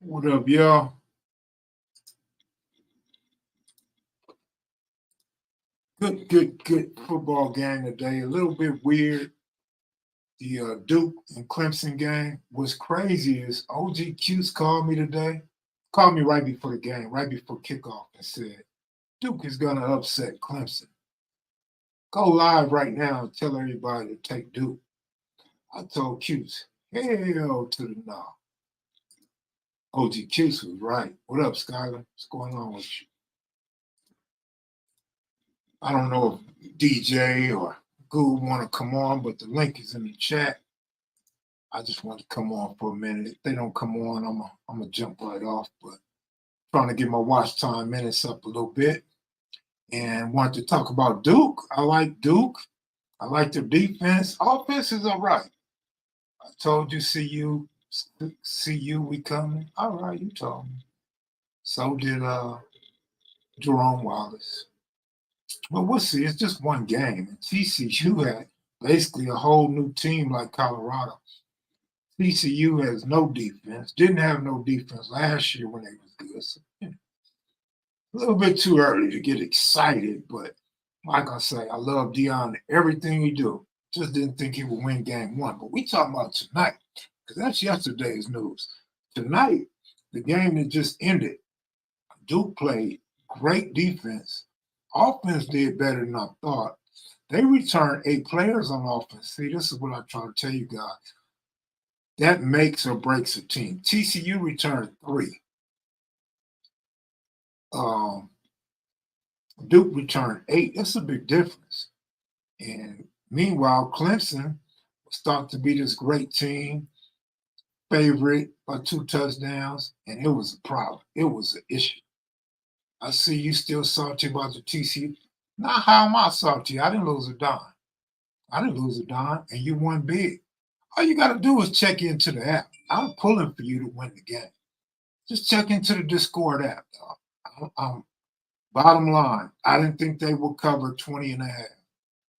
What up, y'all? Good football game today. A little bit weird. The Duke and Clemson game. What's crazy is OG Cuse called me today. Called me right before the game, right before kickoff, and said Duke is gonna upset Clemson. Go live right now and tell everybody to take Duke. I told Cuse, hell to the no. OG Cuse was right. What up, Skyler? What's going on with you? I don't know if DJ or Goo want to come on, but the link is in the chat. I just want to come on for a minute. If they don't come on, I'm gonna jump right off. But trying to get my watch time minutes up a little bit, and want to talk about Duke. I like Duke. I like their defense. Offense is all right. I told you, see you, we coming. All right, you told me. So did Jerome Wallace. Well, we'll see. It's just one game. And TCU had basically a whole new team like Colorado. TCU has no defense. Didn't have no defense last year when they was good. So, a little bit too early to get excited, but like I say, I love Deion everything he do. Just didn't think he would win game one. But we talking about tonight, because that's yesterday's news. Tonight, the game that just ended, Duke played great defense. Offense did better than I thought. They returned 8 players on offense. See, this is what I try to tell you guys. That makes or breaks a team. TCU returned 3. Duke returned 8. That's a big difference. And meanwhile, Clemson was thought to be this great team, favorite by 2 touchdowns, and it was a problem. It was an issue. I see you still salty about the TCU. Now, how am I salty? I didn't lose a dime. And you won big. All you got to do is check into the app. I'm pulling for you to win the game. Just check into the Discord app, dog. Bottom line, I didn't think they would cover 20 and a half.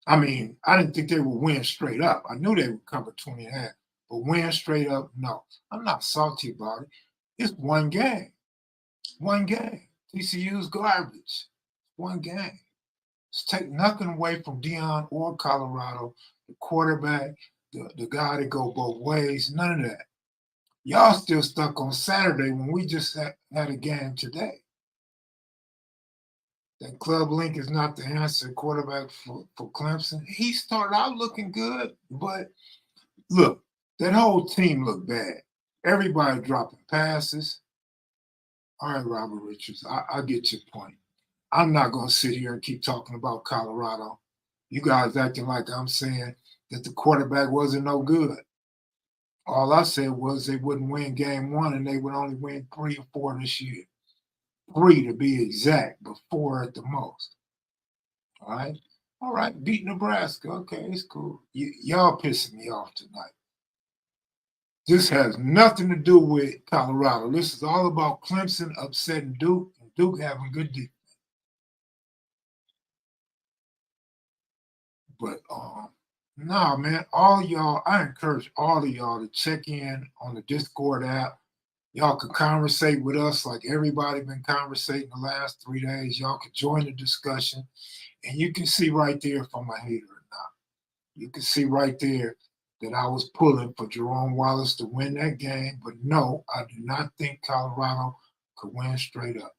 I mean, I didn't think they would win straight up. I knew they would cover 20 and a half. But win straight up, no. I'm not salty about it. It's one game. One game. TCU's garbage. One game. It's take nothing away from Deion or Colorado, the quarterback, the guy that go both ways, none of that. Y'all still stuck on Saturday when we just had a game today. That Club Link is not the answer quarterback for Clemson. He started out looking good, but look, that whole team looked bad. Everybody dropping passes. All right, Robert Richards, I get your point. I'm not going to sit here and keep talking about Colorado. You guys acting like I'm saying that the quarterback wasn't no good. All I said was they wouldn't win game 1 and they would only win 3 or 4 this year. 3 to be exact, but 4 at the most. All right, beat Nebraska. Okay, it's cool. Y'all pissing me off tonight. This has nothing to do with Colorado. This is all about Clemson upsetting Duke and Duke having good defense. But nah, man, all y'all, I encourage all of y'all to check in on the Discord app. Y'all can conversate with us like everybody been conversating the last 3 days. Y'all can join the discussion, and you can see right there if I'm a hater or not. You can see right there that I was pulling for Jerome Wallace to win that game, but no, I do not think Colorado could win straight up.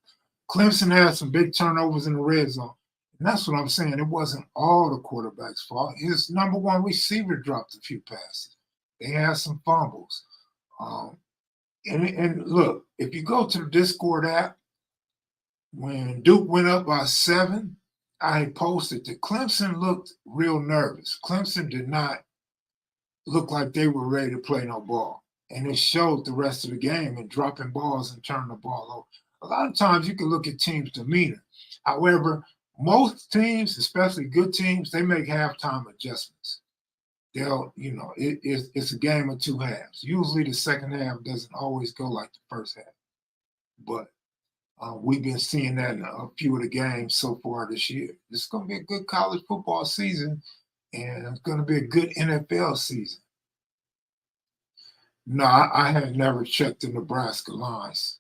Clemson had some big turnovers in the red zone, and that's what I'm saying. It wasn't all the quarterback's fault. His number 1 receiver dropped a few passes. They had some fumbles. And look, if you go to the Discord app, when Duke went up by 7, I posted that Clemson looked real nervous. Clemson did not look like they were ready to play no ball. And it showed the rest of the game in dropping balls and turning the ball over. A lot of times you can look at teams' demeanor. However, most teams, especially good teams, they make halftime adjustments. They'll, it's a game of 2 halves. Usually the second half doesn't always go like the first half. But we've been seeing that in a few of the games so far this year. It's going to be a good college football season, and it's going to be a good NFL season. No, I had never checked the Nebraska lines,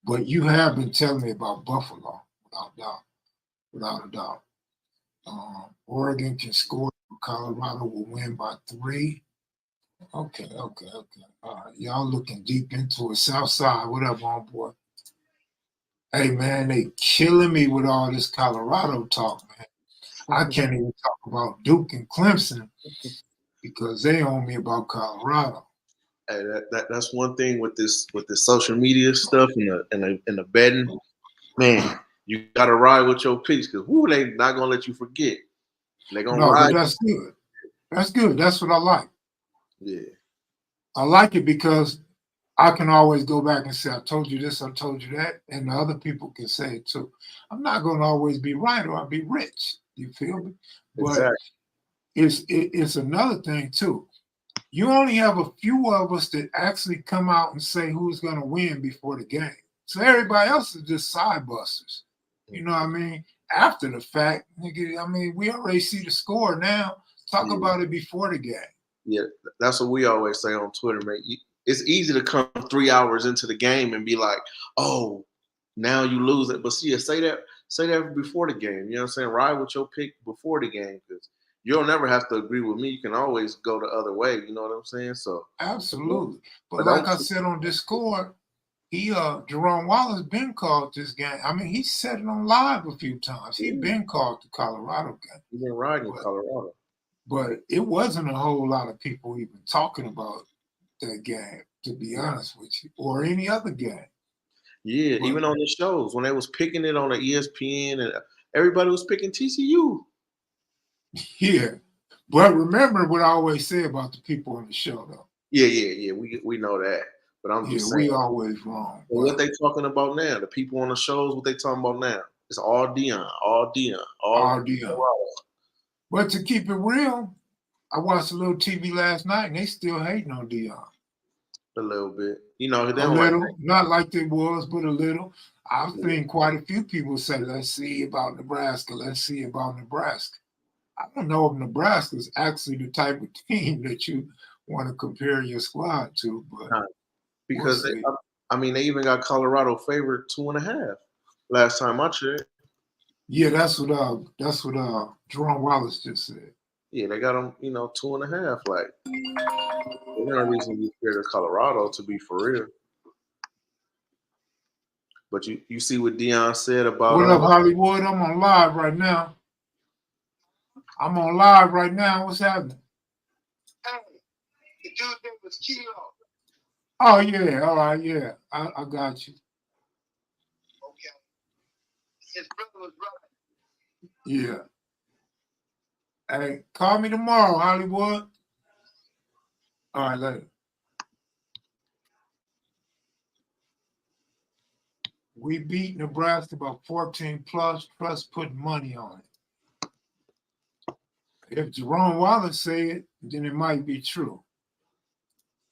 but you have been telling me about Buffalo, without doubt, without a doubt. Oregon can score. Colorado will win by 3. Okay. All right, y'all looking deep into it. South Side, whatever, homeboy. Hey, man, they killing me with all this Colorado talk, man. I can't even talk about Duke and Clemson because they own me about Colorado. Hey, that's one thing with this social media stuff and the betting, man. You gotta ride with your picks because they not gonna let you forget. They gonna No, but ride. that's good. That's good. That's what I like. Yeah. I like it because I can always go back and say, I told you this, I told you that, and the other people can say it too. I'm not going to always be right or I'll be rich. You feel me? But Exactly. it's another thing too. You only have a few of us that actually come out and say who's going to win before the game. So everybody else is just side busters. You know what I mean? After the fact, nigga, I mean, we already see the score now. Talk about it before the game. Yeah, that's what we always say on Twitter, man. It's easy to come 3 hours into the game and be like, "Oh, now you lose it." But see, say that before the game. You know what I'm saying? Ride with your pick before the game because you'll never have to agree with me. You can always go the other way. You know what I'm saying? So absolutely. But like I said on Discord, Jerome Wallace been called this game. I mean, he said it on live a few times. He been called the Colorado game. He's been riding in Colorado. But it wasn't a whole lot of people even talking about that game, to be honest with you, or any other game. Yeah, but even on the shows when they was picking it on the ESPN and everybody was picking TCU. Yeah, but remember what I always say about the people on the show, though. Yeah. We know that, but I'm just saying we always wrong. What they talking about now? The people on the shows, what they talking about now? It's all Deion, all Deion. But to keep it real, I watched a little TV last night, and they still hating on Deion. A little bit, you know. A little, not like they was, but a little. I've seen quite a few people say, "Let's see about Nebraska. Let's see about Nebraska." I don't know if Nebraska is actually the type of team that you want to compare your squad to, but because they even got Colorado favored 2.5 last time I checked. Yeah, that's what Jerome Wallace just said. Yeah, they got them, 2.5. Like, there's no reason to be scared of Colorado, to be for real. But you see what Deion said about what up, Hollywood? I'm on live right now. What's happening? Hey, the dude that was Kilo. Oh yeah, all right, yeah. I got you. Okay. His brother was right. Yeah. Hey, call me tomorrow, Hollywood. All right, later. We beat Nebraska by 14 plus putting money on it. If Jerome Wallace say it, then it might be true.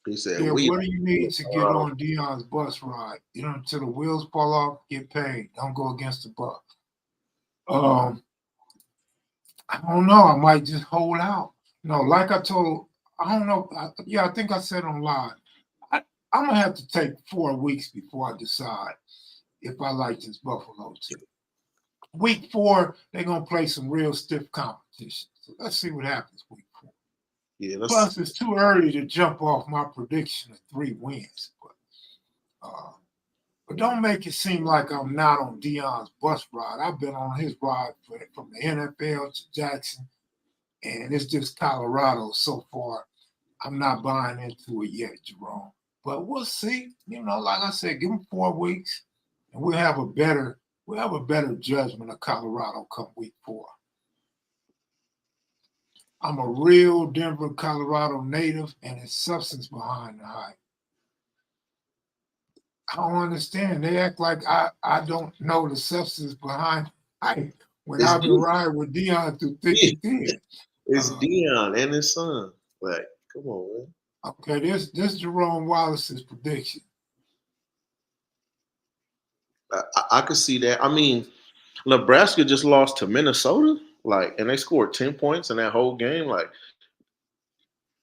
He said, "Yeah, what do you need to get on Deion's bus ride? Until the wheels fall off, get paid. Don't go against the buck." I don't know. I might just hold out. No, like I told, I don't know. I think I said on live. I'm gonna have to take 4 weeks before I decide if I like this Buffalo team. Week 4, they're gonna play some real stiff competition. So let's see what happens week 4. Yeah, plus, it's too early to jump off my prediction of 3 wins. But don't make it seem like I'm not on Deion's bus ride. I've been on his ride from the NFL to Jackson, and it's just Colorado so far. I'm not buying into it yet, Jerome. But we'll see. Like I said, give him 4 weeks, and we'll have a better judgment of Colorado come week 4. I'm a real Denver, Colorado native, and it's substance behind the hype. I don't understand. They act like I don't know the substance behind hype when I've been riding with Deion through thick and thin. It's Deion and his son. Like, come on, man. Okay, this Jerome Wallace's prediction. I could see that. I mean, Nebraska just lost to Minnesota, and they scored 10 points in that whole game. Like,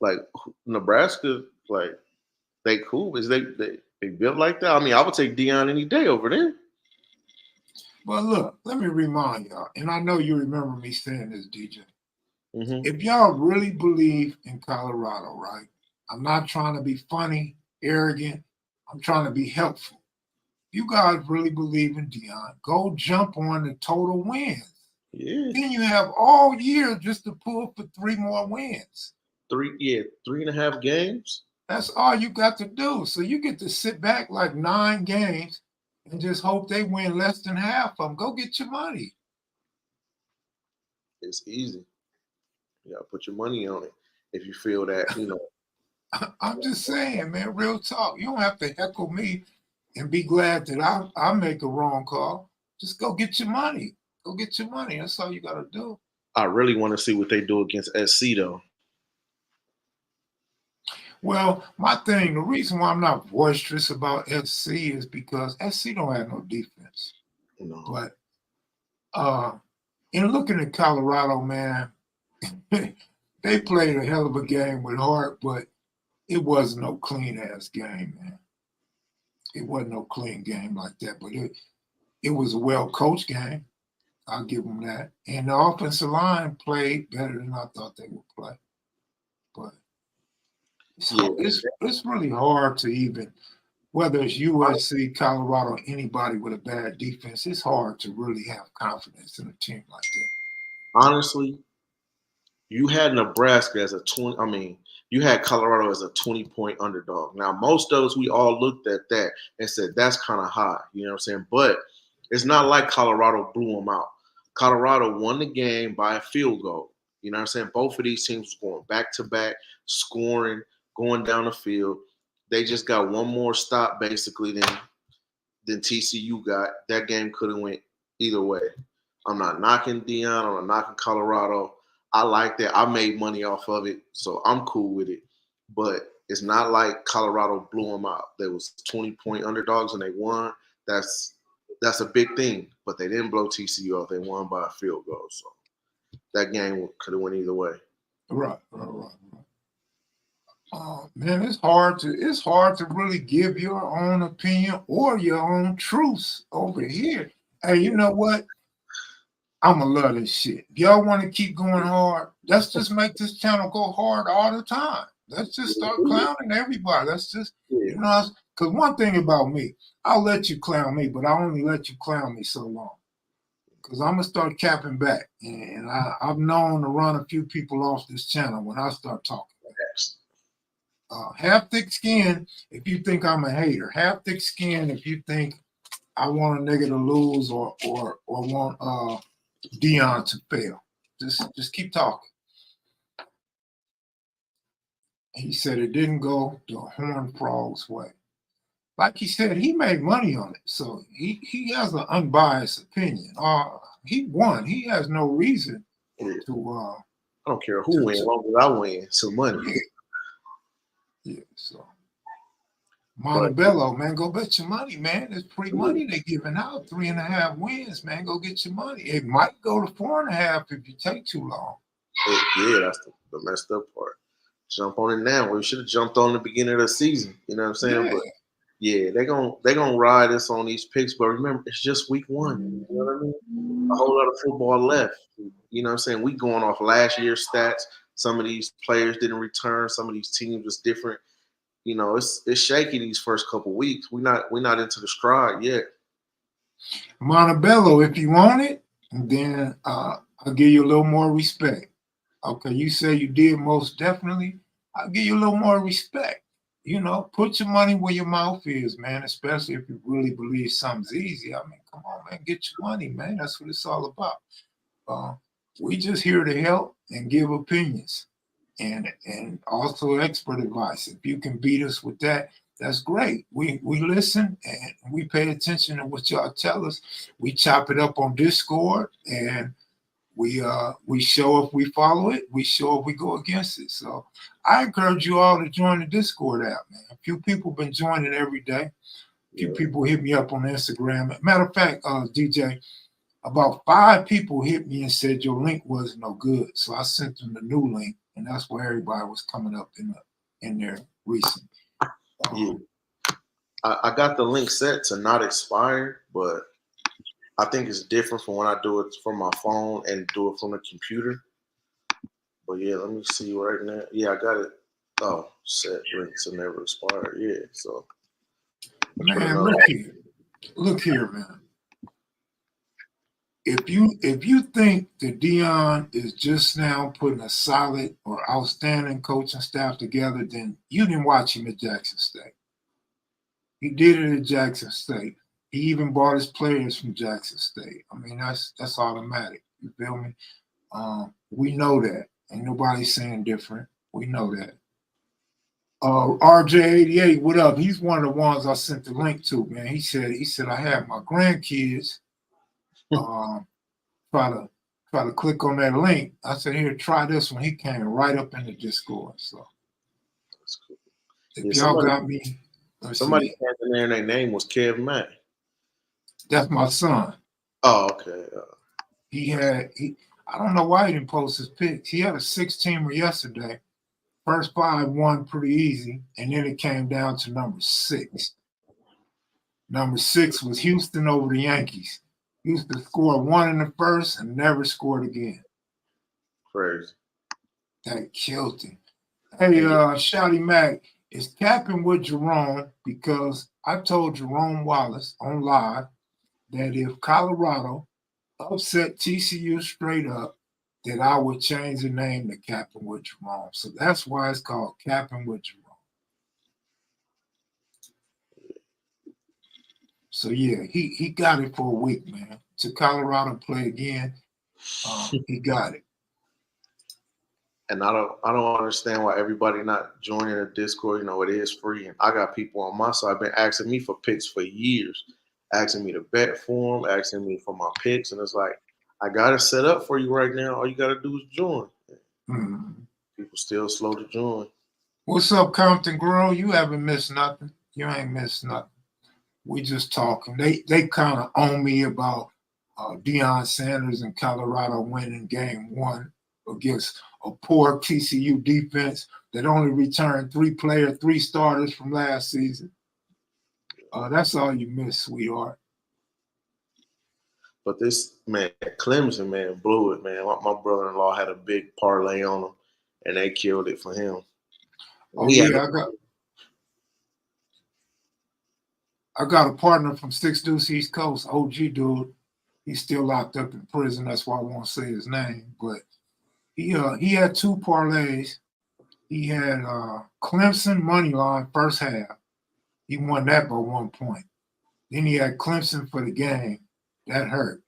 Like Nebraska, like they cool. Is they built like that? I mean, I would take Deion any day over there. Well, look, let me remind y'all, and I know you remember me saying this, DJ. Mm-hmm. If y'all really believe in Colorado, right? I'm not trying to be funny, arrogant. I'm trying to be helpful. You guys really believe in Deion, go jump on the total wins. Yeah. Then you have all year just to pull for 3 more wins. 3.5 games. That's all you got to do. So you get to sit back like 9 games and just hope they win less than half of them. Go get your money. It's easy. You gotta put your money on it if you feel that, you know. I'm just saying, man, real talk. You don't have to heckle me and be glad that I make a wrong call. Just go get your money. Go get your money. That's all you got to do. I really want to see what they do against SC though. Well, my thing, the reason why I'm not boisterous about SC is because SC don't have no defense. No. But in looking at Colorado, man, they played a hell of a game with heart, but it wasn't no clean ass game, man. It wasn't no clean game like that, but it was a well coached game. I'll give them that. And the offensive line played better than I thought they would play. But it's really hard to even, whether it's USC, Colorado, anybody with a bad defense, it's hard to really have confidence in a team like that. Honestly, you had Nebraska as you had Colorado as a 20-point underdog. Now, most of us, we all looked at that and said, that's kind of high. You know what I'm saying? But it's not like Colorado blew them out. Colorado won the game by a field goal. You know what I'm saying? Both of these teams were going back-to-back, scoring, going down the field. They just got one more stop, basically, than TCU got. That game could have went either way. I'm not knocking Deion. I'm not knocking Colorado. I like that. I made money off of it, so I'm cool with it. But it's not like Colorado blew them out. There was 20-point underdogs and they won. That's a big thing. But they didn't blow TCU off. They won by a field goal. So that game could have went either way. Right. Man, it's hard to really give your own opinion or your own truths over here. Hey, you know what? I'ma love this shit. If y'all want to keep going hard, let's just make this channel go hard all the time. Let's just start clowning everybody. Let's just, because one thing about me, I'll let you clown me, but I only let you clown me so long. Because I'm gonna start capping back, and I've known to run a few people off this channel when I start talking. Have thick skin if you think I'm a hater. Have thick skin if you think I want a nigga to lose or want Deion to fail. Just keep talking. He said it didn't go the Horned Frog's way. Like he said, he made money on it, so he has an unbiased opinion. He won. He has no reason to. I don't care who wins, as long as I win some money. Yeah. So Montebello, man, go bet your money, man. It's free money they're giving out. 3.5 wins, man. Go get your money. It might go to 4.5 if you take too long. Yeah, that's the messed up part. Jump on it now. We should have jumped on the beginning of the season. You know what I'm saying? Yeah. But yeah, they're gonna ride us on these picks. But remember, it's just week 1. You know what I mean? A whole lot of football left. You know what I'm saying? We going off last year's stats. Some of these players didn't return. Some of these teams was different. You know, it's shaky these first couple weeks. We're not into the stride yet. Montebello, if you want it, then I'll give you a little more respect. Okay, you say you did most definitely. I'll give you a little more respect. You know, put your money where your mouth is, man, especially if you really believe something's easy. I mean, come on, man, get your money, man. That's what it's all about. We just here to help and give opinions and also expert advice. If you can beat us with that, that's great. We listen and we pay attention to what y'all tell us. We chop it up on Discord and we show if we follow it, we show if we go against it. So I encourage you all to join the Discord app, man. A few people been joining every day. A few people hit me up on Instagram. Matter of fact, DJ, about 5 people hit me and said your link wasn't no good. So I sent them the new link and that's where everybody was coming up in there recent. Yeah. I got the link set to not expire, but I think it's different from when I do it from my phone and do it from the computer. But yeah, let me see right now. Yeah, I got it. Oh, set link to never expire. Yeah, so man, look here, man. If you think that Deion is just now putting a solid or outstanding coaching staff together, then you didn't watch him at Jackson State. He did it at Jackson State. He even bought his players from Jackson State. I mean, that's automatic. You feel me? We know that. Ain't nobody saying different. We know that. RJ88, what up? He's one of the ones I sent the link to, man. He said I have my grandkids try to click on that link. I said, here, try this one. He came right up in the Discord. So that's cool. If y'all got me. Somebody came in there and their name was Kev Mac. That's my son. Oh, okay. I don't know why he didn't post his picks. He had a 6-teamer yesterday. First 5 won pretty easy, and then it came down to number 6. Number 6 was Houston over the Yankees. Houston scored 1 in the first and never scored again. Crazy. That killed him. Hey, Shouty Mac, is Cappin with Jerome because I told Jerome Wallace on live that if Colorado upset TCU straight up, that I would change the name to Cappin with Jerome. So that's why it's called Cappin with Jerome. So yeah, he got it for a week, man. To Colorado play again, he got it. And I don't understand why everybody not joining the Discord. You know, it is free, and I got people on my side been asking me for picks for years, asking me to bet for them, asking me for my picks, and it's like, I got it set up for you right now. All you got to do is join. Mm-hmm. People still slow to join. What's up, Compton Girl? You haven't missed nothing. You ain't missed nothing. We just talking. They kind of own me about Deion Sanders and Colorado winning game 1 against a poor TCU defense that only returned 3 starters from last season. That's all you miss, sweetheart. But this, man, Clemson, man, blew it, man. My brother-in-law had a big parlay on him, and they killed it for him. Oh, yeah, I got a partner from 6 Deuce East Coast, OG dude. He's still locked up in prison. That's why I won't say his name. But he had 2 parlays. He had Clemson money line first half. He won that by 1 point. Then he had Clemson for the game. That hurt.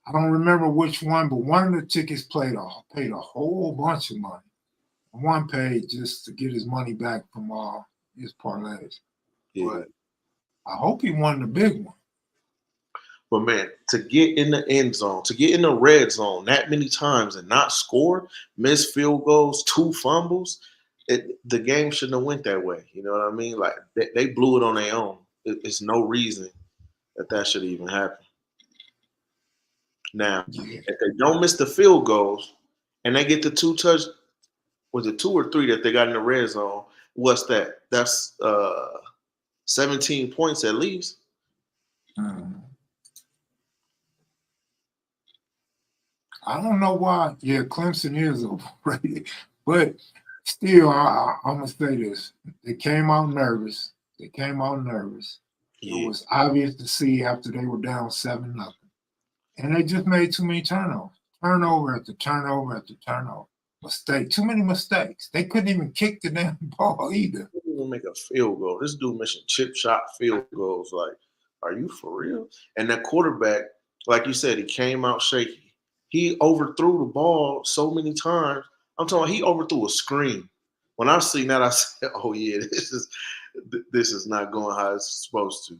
I don't remember which one, but one of the tickets paid a whole bunch of money. One paid just to get his money back from all his parlays. Yeah. But I hope he won the big one. But, man, to get in the end zone, to get in the red zone that many times and not score, miss field goals, 2 fumbles, the game shouldn't have went that way. You know what I mean? Like, they blew it on their own. It's no reason that should even happen. Now, if they don't miss the field goals and they get the 2 touch, was it 2 or 3 that they got in the red zone? What's that? That's 17 points at least. I don't know why. Yeah, Clemson is overrated, but still, I'm gonna say this: they came out nervous. Yeah. It was obvious to see after they were down 7-0, and they just made too many turnovers. Turnover after turnover after turnover. Too many mistakes. They couldn't even kick the damn ball either. They didn't even make a field goal. This dude missing chip shot field goals. Like, are you for real? And that quarterback, like you said, he came out shaky. He overthrew the ball so many times. I'm talking, he overthrew a screen. When I seen that, I said, "Oh yeah, this is not going how it's supposed to."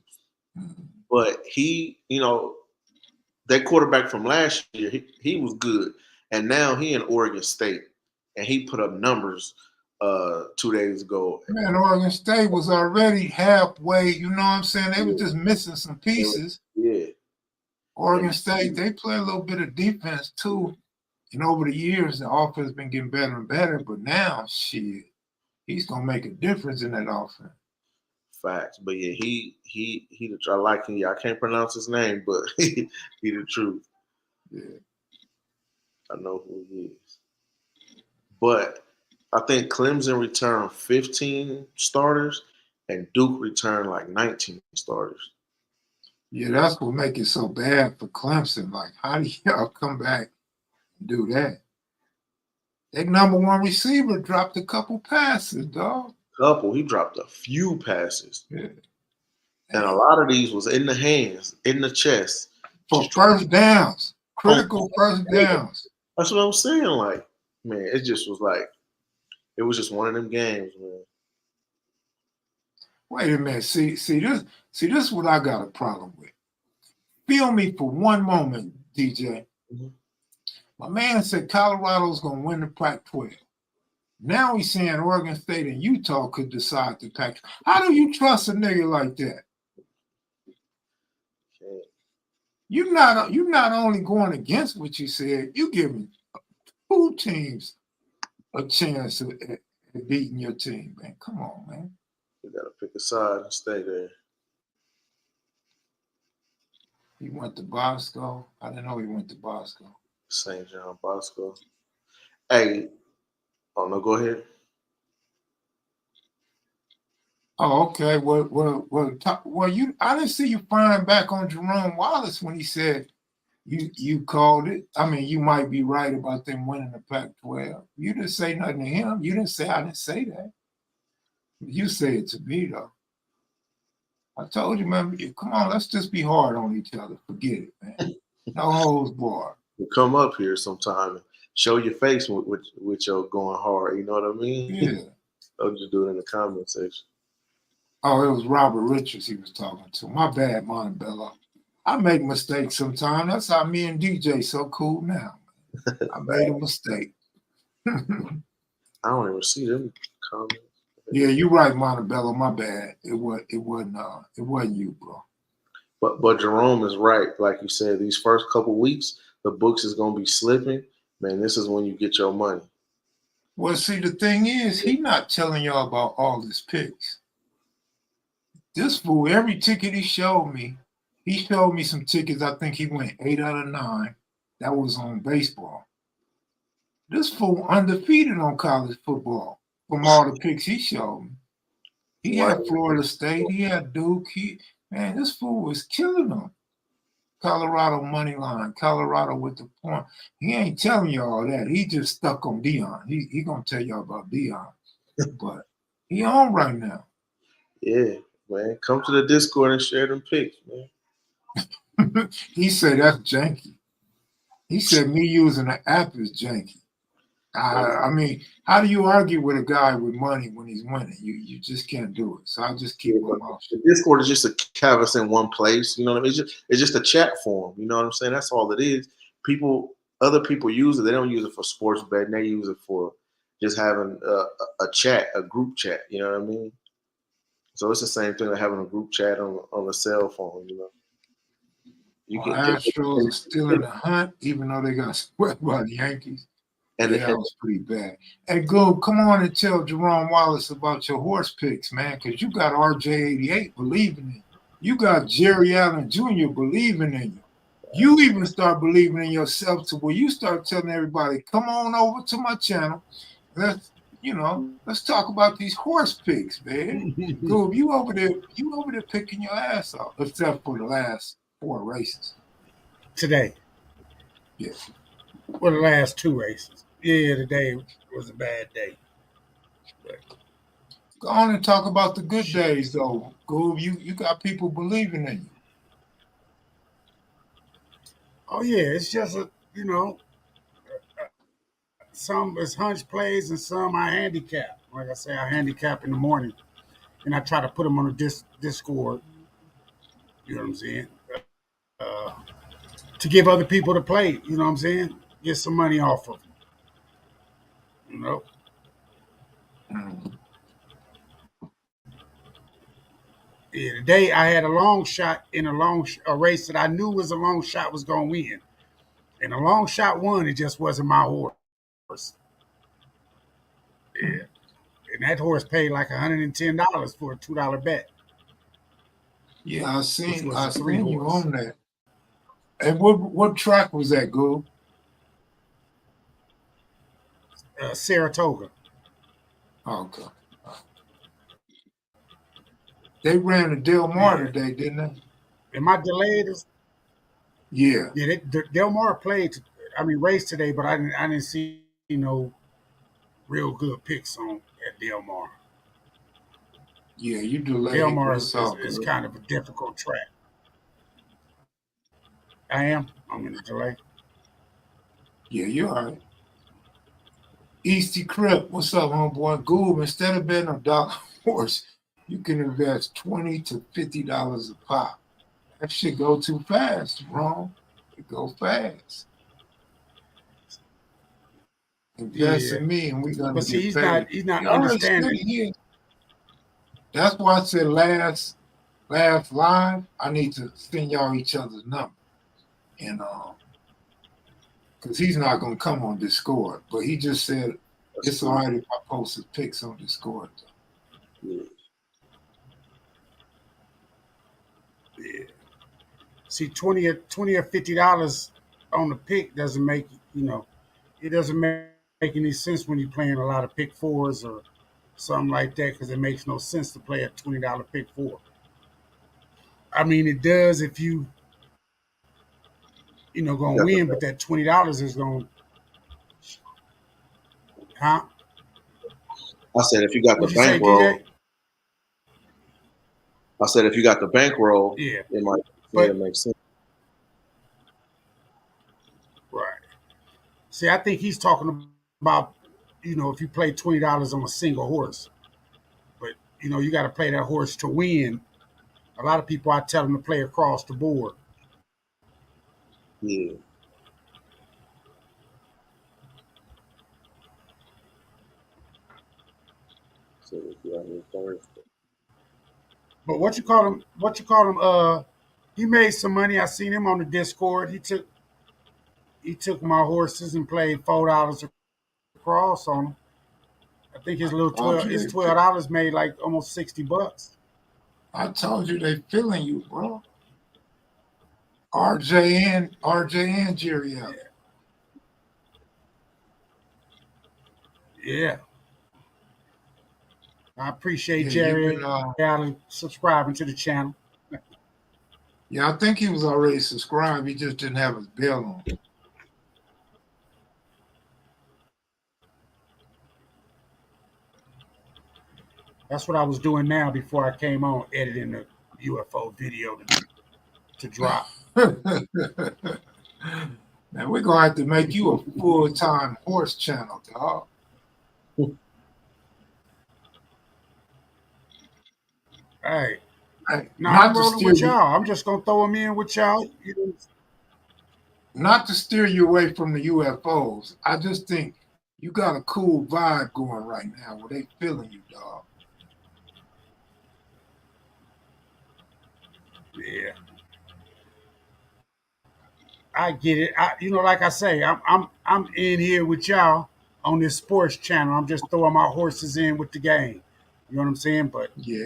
But he, that quarterback from last year, he was good, and now he in Oregon State, and he put up numbers 2 days ago. Man, Oregon State was already halfway. You know what I'm saying? They were just missing some pieces. Yeah. Oregon State, they play a little bit of defense too. And over the years, the offense has been getting better and better. But now, shit, he's gonna make a difference in that offense. Facts. But yeah, I like him. I can't pronounce his name, but he the truth. Yeah. I know who he is. But I think Clemson returned 15 starters and Duke returned like 19 starters. Yeah, that's what make it so bad for Clemson. Like, how do y'all come back and do that? Their number one receiver dropped a couple passes, dog. He dropped a few passes. Yeah. And a lot of these was in the hands, in the chest. For first downs, critical first downs. That's what I'm saying. Like, man, it just was like, it was just one of them games, man. Wait a minute. See this is what I got a problem with. Feel me for one moment, DJ. Mm-hmm. My man said Colorado's going to win the Pac-12. Now he's saying Oregon State and Utah could decide the Pac-12. How do you trust a nigga like that? Okay. You're not only going against what you said, you giving two teams a chance at beating your team, man. Come on, man. You got to pick a side and stay there. He went to Bosco. I didn't know he went to Bosco. St. John Bosco. Hey, oh no, go ahead. Oh, okay. Well. I didn't see you firing back on Jerome Wallace when he said you called it. I mean, you might be right about them winning the Pac-12. You didn't say nothing to him. You didn't say I didn't say that. You say it to me though. I told you, man. Come on, let's just be hard on each other. Forget it, man. No holds barred. You come up here sometime and show your face with your going hard. You know what I mean? Yeah. Don't just do it in the comment section. Oh, it was Robert Richards he was talking to. My bad, Montebello. I make mistakes sometimes. That's how me and DJ so cool now. I made a mistake. I don't even see them comments. Yeah, you're right, Montebello. My bad. It wasn't you, bro. But Jerome is right. Like you said, these first couple weeks, the books is gonna be slipping. Man, this is when you get your money. Well, see, the thing is, he not telling y'all about all his picks. This fool, every ticket he showed me some tickets. I think he went 8 out of 9. That was on baseball. This fool undefeated on college football from all the picks he showed me. He had Florida State. He had Duke. Man, this fool was killing them. Colorado money line. Colorado with the point. He ain't telling you all that. He just stuck on Deion. He gonna tell y'all about Deion. But he on right now. Yeah, man. Come to the Discord and share them picks, man. He said that's janky. He said me using the app is janky. I mean, how do you argue with a guy with money when he's winning? You just can't do it. So I just keep him off. The Discord is just to have us in one place. You know what I mean? It's just a chat forum. You know what I'm saying? That's all it is. Other people use it. They don't use it for sports betting. They use it for just having a chat, a group chat. You know what I mean? So it's the same thing like having a group chat on a cell phone. You know. Astros are still in the hunt, even though they got swept by the Yankees. And that was pretty bad. Hey, Goob, come on and tell Jerome Wallace about your horse picks, man, because you got RJ88 believing in you. You got Jerry Allen Jr. believing in you. You even start believing in yourself to where you start telling everybody, come on over to my channel. Let's talk about these horse picks, man. Goob, you over there picking your ass off, except for the last 4 races. Today. Yes. Well, the last 2 races. Yeah, today was a bad day. Go on and talk about the good days, though. Goob, you got people believing in you. Oh, yeah, it's just some is hunch plays and some I handicap. Like I say, I handicap in the morning, and I try to put them on the Discord. You know what I'm saying? To give other people to play. You know what I'm saying? Get some money off of them. You know. Yeah, today I had a long shot in a race that I knew was a long shot was going to win, And a long shot won. It just wasn't my horse. Yeah. And that horse paid like $110 for a $2 bet. Yeah, I Which was I a 3 seen you horse. on that. And what track was that, Goo? Saratoga. Okay. They ran the Del Mar today, didn't they? Am I delayed? Yeah. Yeah, Del Mar played. Raced today, but I didn't see no real good picks on at Del Mar. Yeah, you delayed. Del Mar It's all is good. kind of a difficult track. I am. I'm in a delay. Yeah, you're all right. Easty Crip, what's up, homeboy? Goob, instead of betting a dollar horse, you can invest $20 to $50 a pop. That shit go too fast, wrong. It go fast. Invest in me and we're gonna But see, get paid. he's not You already understanding. said here. That's why I said last live, I need to send y'all each other's number. And because he's not gonna come on Discord, but he just said it's all right if I post his pics on Discord. Yeah. Yeah. See, $20 or $50 on the pick doesn't make it doesn't make any sense when you're playing a lot of pick fours or something like that, because it makes no sense to play a $20 pick four. It does if you gonna win, but that $20 is gonna, huh? I said if you got the What'd you say, bankroll. DJ? I said if you got the bankroll, Yeah, it might make sense. Right. See, I think he's talking about if you play $20 on a single horse, but you got to play that horse to win. A lot of people, I tell them to play across the board. Yeah. So if you out here Thursday. But what you call him? He made some money. I seen him on the Discord. He took my horses and played $4 across on them. I think his $12 made like almost $60. I told you they feeling you, bro. RJ and Jerry out. Yeah. I appreciate Jerry Allen subscribing to the channel. Yeah, I think he was already subscribed. He just didn't have his bell on. That's what I was doing now before I came on, editing the UFO video to drop. Now we're gonna have to make you a full-time horse channel, dog. Hey, Hey, now I'm rolling with y'all. I'm just gonna throw them in with y'all. Not to steer you away from the UFOs. I just think you got a cool vibe going right now where they feeling you, dog. Yeah, I get it. Like I say, I'm in here with y'all on this sports channel. I'm just throwing my horses in with the game. You know what I'm saying? But yeah,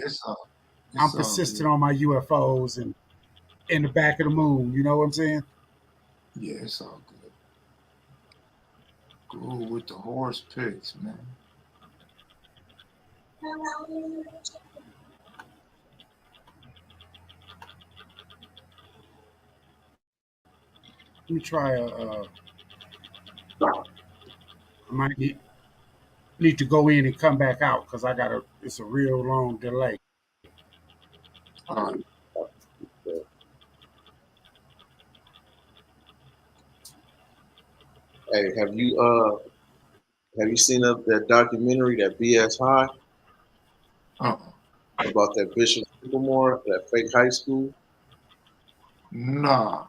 I'm persistent on my UFOs and in the back of the moon. You know what I'm saying? Yeah, it's all good. Cool with the horse picks, man. Let me try I might need to go in and come back out because it's a real long delay. All right. Hey, have you seen that documentary, that BS High? About that Bishop Sycamore, that fake high school? Nah.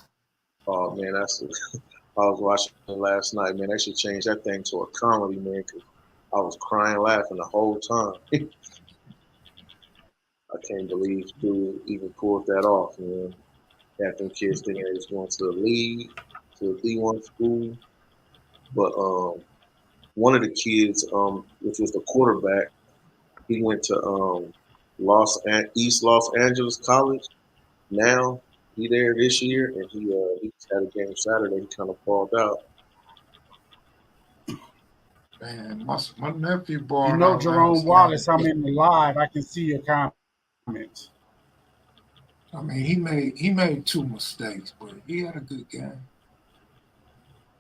Oh man, I was watching it last night, man. They should change that thing to a comedy, man, because I was crying, laughing the whole time. I can't believe dude even pulled that off, man. Had them kids thinking they was going to the league. to a D1 school. But one of the kids, which was the quarterback, he went to East Los Angeles College. Now he there this year, and he just had a game Saturday. He kind of balled out. Man, my nephew You bought know out Jerome last night. Wallace, I'm in the live. I can see your comments. I mean, he made 2 mistakes, but he had a good game.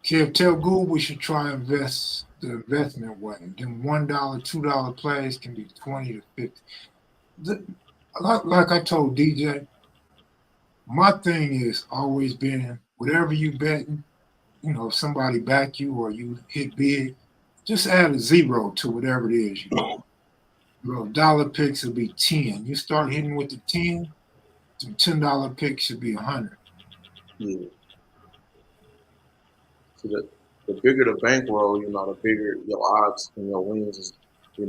Kev, tell Google we should try invest the investment way. Them $1, $2 plays can be 20 to 50. Like I told DJ, my thing is always been whatever you betting, if somebody back you or you hit big, just add a 0 to whatever it is you do. Dollar picks will be 10. You start hitting with the 10, some $10 picks should be 100. Yeah. So the bigger the bankroll, the bigger your odds and your wins is,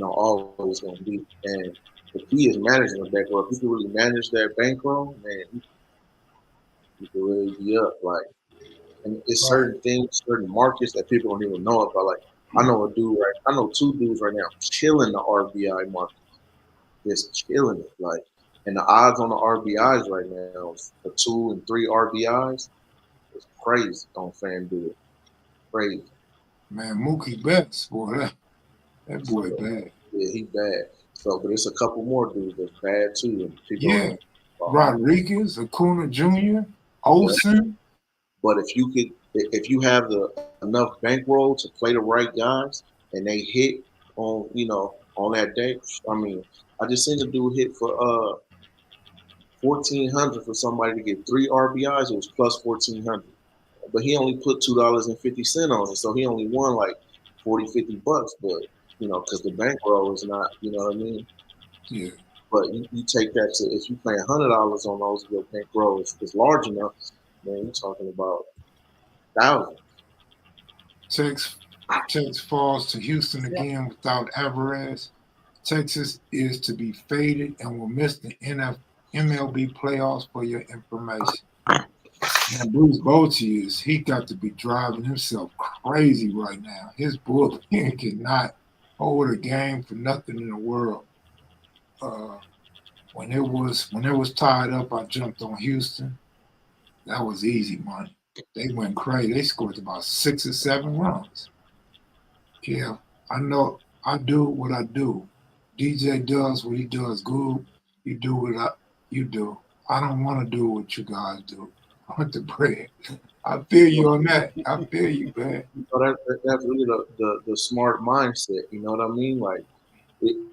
always going to be. And the key is managing the bankroll. If you can really manage that bankroll, man, you can really be up. Like, and it's certain things, certain markets that people don't even know about. Like, I know 2 dudes right now killing the RBI market, just killing it. Like, and the odds on the RBIs right now for 2 and 3 RBIs is crazy on FanDuel. Crazy. Man, Mookie Betts, boy, that boy bad. Yeah, he bad. So, but it's a couple more dudes that's bad too. And people Yeah, Rodriguez, Acuna Jr., Olsen. But if you have enough bankroll to play the right guys and they hit on that day, I mean, I just seen a dude hit for 1,400 for somebody to get 3 RBIs. It was plus 1,400, but he only put $2.50 on it, so he only won like 40, $50. But because the bankroll is not, you know what I mean? Yeah. But you take that to, if you pay $100 on those, your bankroll is large enough, man, you're talking about thousands. Texas falls to Houston again without Alvarez. Texas is to be faded and will miss the MLB playoffs for your information. And Bruce Bochy he got to be driving himself crazy right now. His bullpen cannot hold a game for nothing in the world. When it was tied up, I jumped on Houston. That was easy money. They went crazy. They scored about 6 or 7 runs. Yeah, I know I do what I do. DJ does what he does. Good, you do what you do. I don't want to do what you guys do. I want the bread. I feel you on that. I feel you, man. That's really the smart mindset. You know what I mean? Like,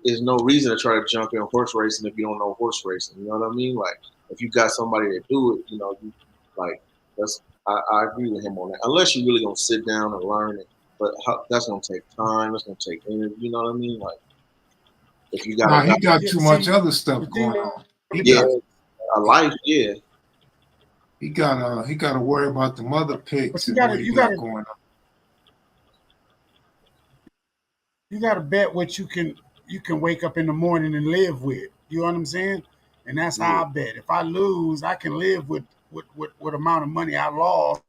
there's no reason to try to jump in horse racing if you don't know horse racing. You know what I mean? Like, if you got somebody to do it, you like that's. I agree with him on that. Unless you're really gonna sit down and learn it, but that's gonna take time. That's gonna take energy. You know what I mean? Like, if you got he got too much other stuff going on. A life, yeah. He got to worry about the mother picks and what he got going on. You got to bet what you can wake up in the morning and live with. You know what I'm saying? And that's how I bet. If I lose, I can live with what amount of money I lost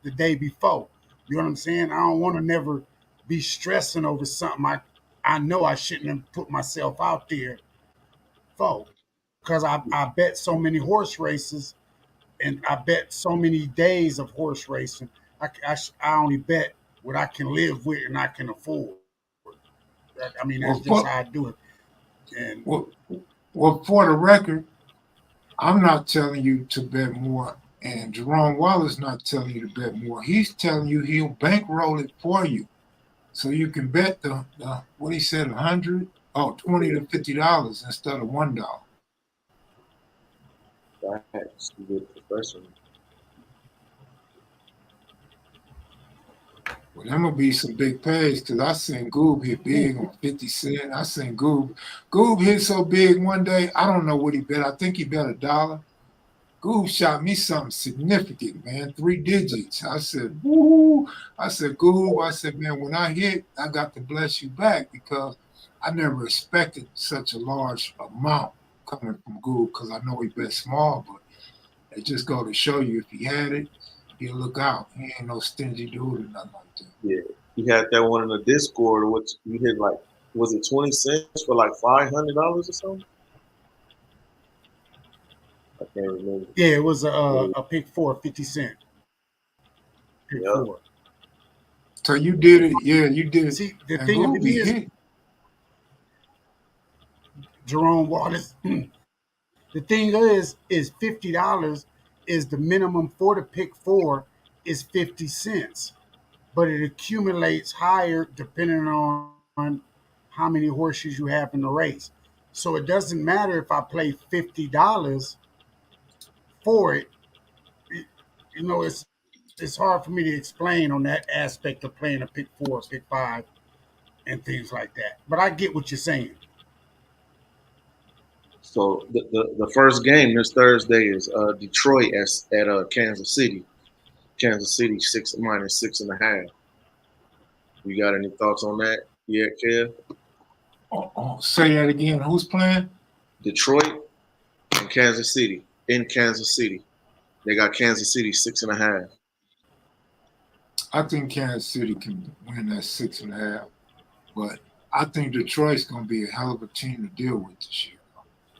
the day before. You know what I'm saying? I don't want to never be stressing over something I know I shouldn't have put myself out there for. Because I bet so many horse races and I bet so many days of horse racing. I only bet what I can live with and I can afford. I mean, that's just how I do it. And well, for the record, I'm not telling you to bet more, and Jerome Wallace not telling you to bet more. He's telling you he'll bankroll it for you, so you can bet the what he said, $100, $20 to $50 instead of $1. That's a good professional. Well, there gonna be some big pays because I seen Goob hit big on 50 cents. I seen Goob hit so big one day. I don't know what he bet. I think he bet $1. Goob shot me something significant, man, 3 digits. I said, woo. I said, Goob, I said, man, when I hit, I got to bless you back because I never expected such a large amount coming from Goob because I know he bet small, but it just go to show you if he had it, he'll look out. He ain't no stingy dude or nothing like that. Yeah, he had that one in the Discord, which you hit like, was it 20 cents for like $500 or something? I can't remember. Yeah, it was a pick four, 50 cent. Pick Yeah. four. So you did it, yeah, you did it. See, the And thing of Google it be is, hit. Jerome Wallace, the thing is $50 is the minimum for the pick four is 50 cents. But it accumulates higher depending on how many horses you have in the race. So it doesn't matter if I play $50 for it. You know, it's hard for me to explain on that aspect of playing a pick four, pick five, and things like that. But I get what you're saying. So the first game this Thursday is Detroit at Kansas City. Kansas City -6.5. You got any thoughts on that? Yeah, Kev? Say that again. Who's playing? Detroit and Kansas City. In Kansas City. They got Kansas City 6.5. I think Kansas City can win that 6.5, but I think Detroit's going to be a hell of a team to deal with this year.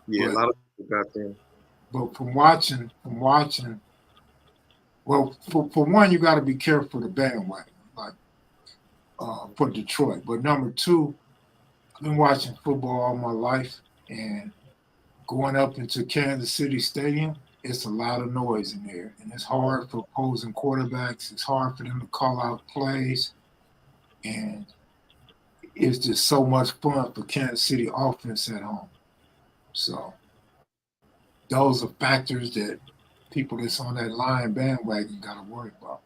Yeah, a lot of people got them. But from watching, well, for one, you got to be careful of the bandwagon, like for Detroit. But number two, I've been watching football all my life, and going up into Kansas City Stadium, it's a lot of noise in there, and it's hard for opposing quarterbacks. It's hard for them to call out plays, and it's just so much fun for Kansas City offense at home. So those are factors that people that's on that Lion bandwagon got to worry about.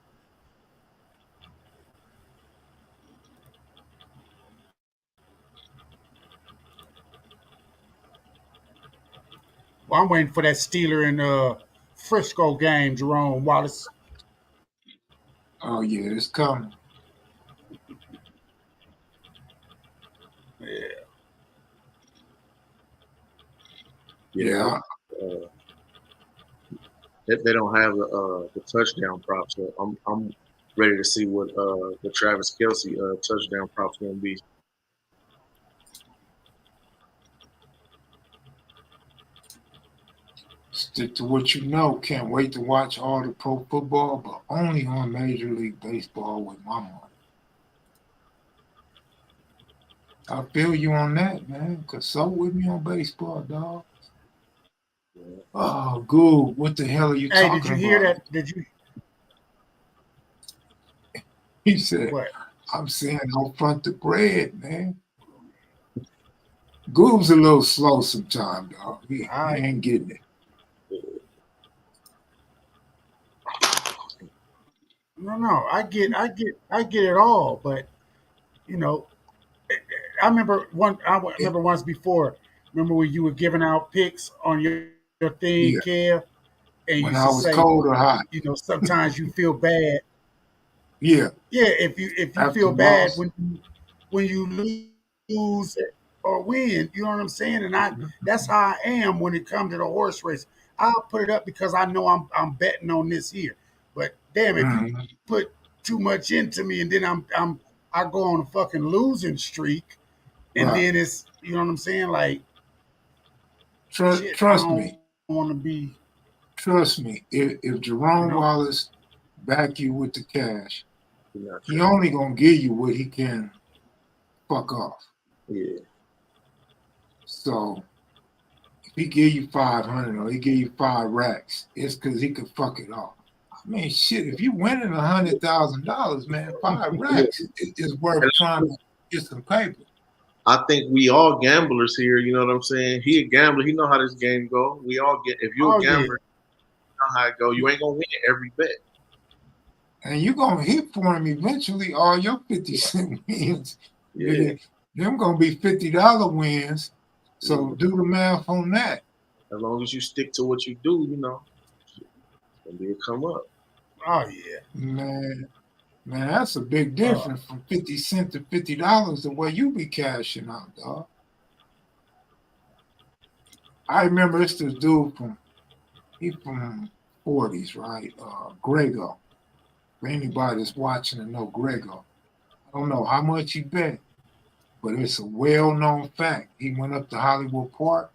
Well, I'm waiting for that Steeler and Frisco game, Jerome Wallace. Oh, yeah, it's coming. Yeah. They don't have the touchdown prop, so I'm ready to see what the Travis Kelce touchdown prop's going to be. Stick to what you know. Can't wait to watch all the pro football, but only on Major League Baseball with my money. I feel you on that, man, because so with me on baseball, dog. Oh, good. What the hell are you talking about? Hey, did you hear that? Did you? He said, What? I'm saying I'll front the bread, man. Goob's a little slow sometimes, dog. He ain't getting it. No. I get it all, but you know, I remember once before. Remember when you were giving out picks on your thing, Yeah. Kev, and When you I used to was say, cold or hot. you know, sometimes you feel bad. Yeah. Yeah, if you After feel bad loss. when you lose or win, you know what I'm saying? And that's how I am when it comes to the horse race. I'll put it up because I know I'm betting on this here. But damn, if you put too much into me and then I go on a fucking losing streak, and then it's, you know what I'm saying, like shit, Trust I me. don't want to be. Trust me. If Jerome Wallace back you with the cash, he only gonna give you what he can fuck off. Yeah. So if he give you 500 or he give you 5 racks, it's because he could fuck it off. I mean, shit. If you winning $100,000, man, 5 racks is worth trying to get some paper. I think we all gamblers here. You know what I'm saying? He a gambler. He know how this game go. We all get. If you're a gambler, you know how it go. You ain't gonna win every bet. And you're gonna hit for him eventually. All your 50-cent wins. Yeah. Them gonna be $50 wins. So do the math on that. As long as you stick to what you do, you know, it's gonna be a come up. Oh yeah, man, that's a big difference from 50 cents to $50 the way you be cashing out, dog. I remember it's this dude from 40s, right? Grego. For anybody that's watching and know Grego, I don't know how much he bet, but it's a well-known fact. He went up to Hollywood Park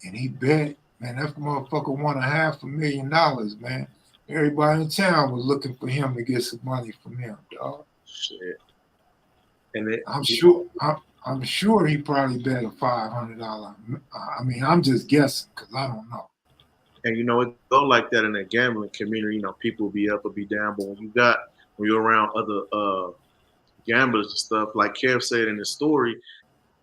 and he bet, man, that motherfucker won $500,000, man. Everybody in town was looking for him to get some money from him, dog. Shit. And I'm sure he probably bet a $500. I mean, I'm just guessing because I don't know. And you know, it go like that in the gambling community. You know, people will be up or be down, but when you're around other gamblers and stuff, like Kev said in his story,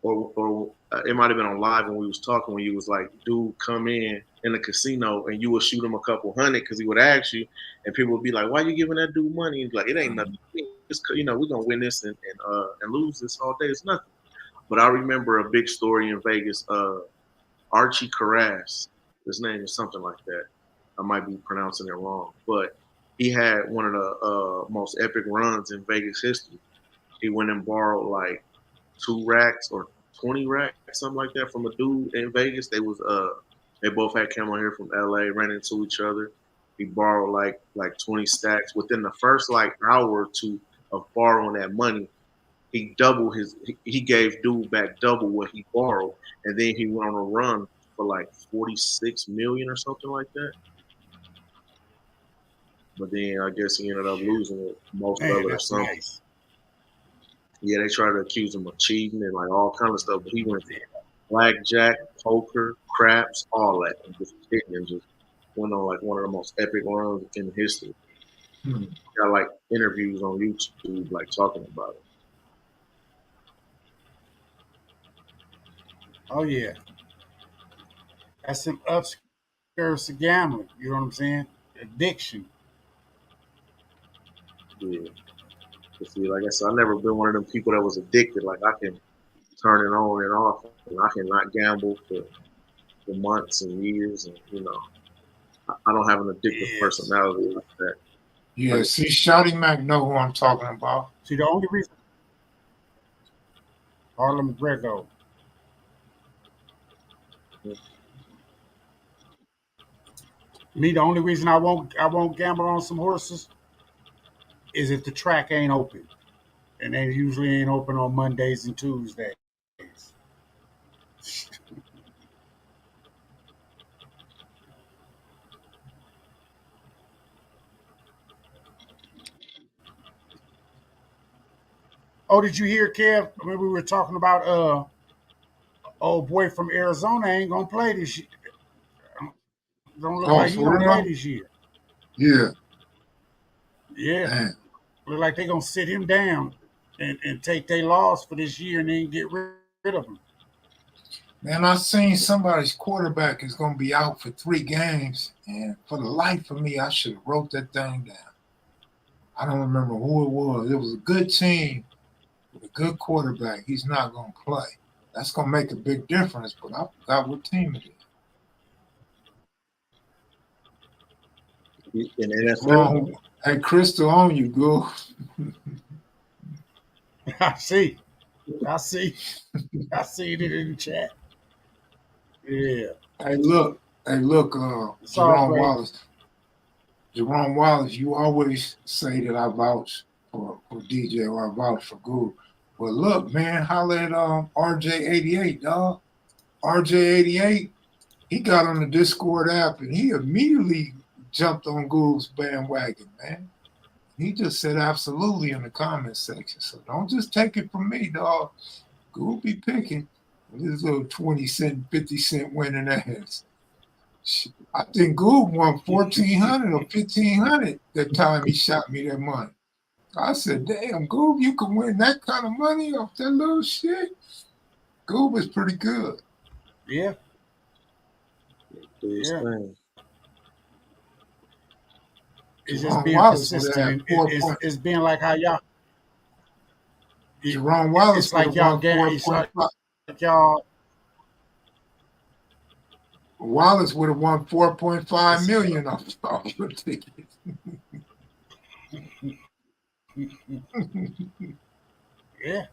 or it might have been on live when we was talking, when you was like, dude, come in the casino and you would shoot him a couple hundred because he would ask you, and people would be like, why you giving that dude money? And he's like, it ain't nothing. It's, you know, we're gonna win this and lose this all day. It's nothing. But I remember a big story in Vegas. Archie Carras, his name is something like that. I might be pronouncing it wrong, but he had one of the most epic runs in Vegas history. He went and borrowed like 2 racks or 20 racks, something like that, from a dude in Vegas. They both had come on here from LA, ran into each other. He borrowed like 20 stacks. Within the first like hour or two of borrowing that money, he gave dude back double what he borrowed, and then he went on a run for like 46 million or something like that. But then I guess he ended up losing it, most of it or something. Nice. Yeah, they tried to accuse him of cheating and like all kind of stuff, but he went to blackjack, poker, craps, all that, and just hitting and just went on like one of the most epic runs in history. Got like interviews on YouTube, like talking about it. Oh yeah, that's some upskirts of gambling. You know what I'm saying? Addiction. Yeah. See, like I said, I've never been one of them people that was addicted. Like I can turn it on and off, and I can not gamble for months and years, and you know, I don't have an addictive personality like that. Yeah, see, Shotty Mac know who I'm talking about. See, the only reason Harlem Grego. Me, the only reason I won't gamble on some horses is if the track ain't open, and they usually ain't open on Mondays and Tuesdays. Oh, did you hear, Kev? I mean, we were talking about old boy from Arizona ain't gonna play this year. Don't look like he gonna play this year. Yeah. Yeah. Man. Look like they gonna sit him down and take their loss for this year and then get rid of him. Man, I seen somebody's quarterback is gonna be out for 3 games, and for the life of me, I should have wrote that thing down. I don't remember who it was. It was a good team with a good quarterback. He's not gonna play. That's gonna make a big difference, but I forgot what team it is. In NFL. Hey, Crystal, on you, go. I see it in the chat. Yeah. Hey, look, Jerome Wallace. Jerome Wallace, you always say that I vouch for DJ or I vouch for Goo. But look, man, holla at RJ88, dog. RJ88, he got on the Discord app and he immediately jumped on Goo's bandwagon, man. He just said absolutely in the comment section. So don't just take it from me, dog. Goo be picking this little 20-cent, 50-cent winning ass. I think Goo won $1,400 or $1,500 that time he shot me that money. I said, damn, Goob, you can win that kind of money off that little shit? Goob is pretty good. Yeah. It's just being consistent. It's being like how y'all. Jerome Wallace, it's like y'all y'all. Wallace would have won $4.5 million off your ticket. Yeah.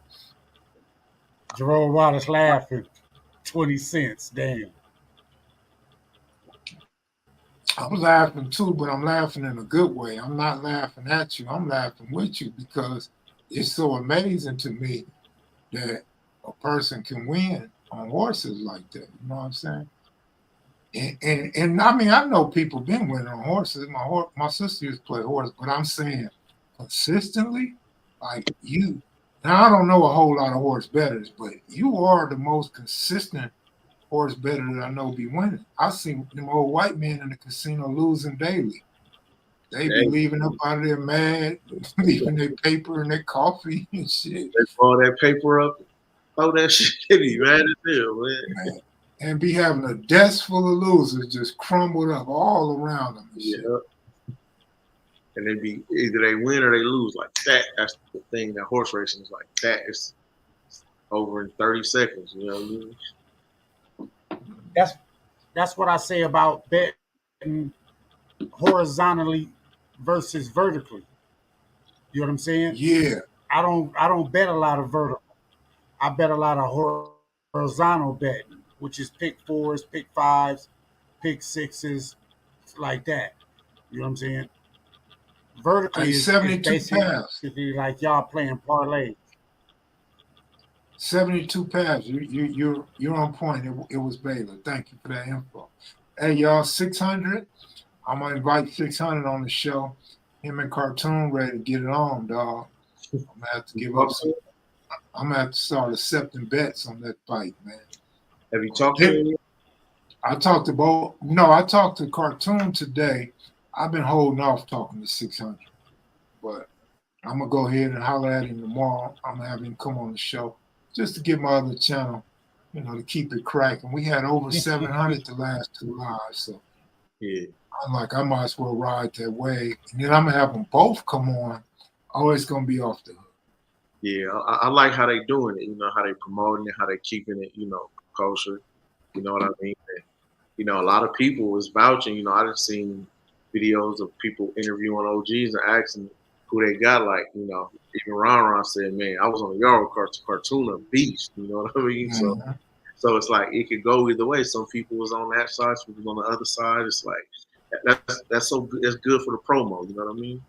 Jerome Wallace laughing. 20 cents. Damn. I'm laughing too, but I'm laughing in a good way. I'm not laughing at you. I'm laughing with you because it's so amazing to me that a person can win on horses like that. You know what I'm saying? And I mean, I know people been winning on horses. My sister used to play horse, but I'm saying consistently, like you. Now I don't know a whole lot of horse bettors, but you are the most consistent horse bettor that I know be winning. I see them old white men in the casino losing daily. They be Hey, leaving up out of there mad, leaving their paper and their coffee and shit. they roll that paper up, throw that shit. They be mad as hell, man. Man. And be having a desk full of losers just crumbled up all around them and shit. Yeah. And they be either they win or they lose like that. That's the thing. That horse racing is like that. It's over in 30 seconds. You know what I mean? That's what I say about betting horizontally versus vertically. You know what I'm saying? Yeah. I don't bet a lot of vertical. I bet a lot of horizontal betting, which is pick fours, pick fives, pick sixes, like that. You know what I'm saying? Vertically Hey, is 72 pounds. basically like y'all playing parlay. 72 pounds. You're on point. It was Baylor. Thank you for that info. Hey y'all, 600. I'm gonna invite 600 on the show. Him and Cartoon ready to get it on, dog. I'm gonna have to give up some. I'm gonna have to start accepting bets on that fight, man. Have you talked to him? I talked to both. No, I talked to Cartoon today. I've been holding off talking to 600, but I'm gonna go ahead and holler at him tomorrow. I'm gonna have him come on the show just to get my other channel, to keep it cracking. We had over 700 the last two lives, so Yeah. I'm like, I might as well ride that wave, and then I'm gonna have them both come on. Oh, it's gonna be off the hook. Yeah, I like how they doing it. You know how they promoting it, how they keeping it. Kosher. You know what I mean? And, a lot of people was vouching. I just seen videos of people interviewing OGs and asking who they got. Like, even Ron said, "Man, I was on the yard with Cartoon a beast." You know what I mean? Mm-hmm. So it's like it could go either way. Some people was on that side, some people on the other side. It's like that's so good. It's good for the promo. You know what I mean?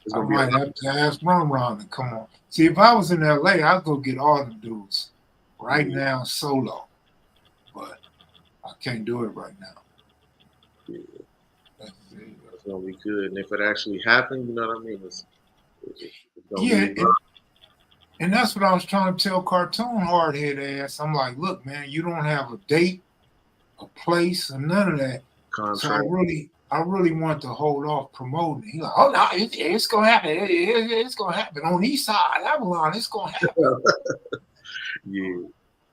It's I gonna be might have to ask Ron to come on. See, if I was in LA, I'd go get all the dudes right now solo, but I can't do it right now. Yeah. It's gonna be good, and if it actually happened, you know what I mean? It's Yeah, and that's what I was trying to tell Cartoon Hardhead ass. I'm like, look, man, you don't have a date, a place, or none of that. contract. So I really want to hold off promoting. He's like, oh no, it's gonna happen. It's gonna happen on East Side, Avalon. It's gonna happen. Yeah.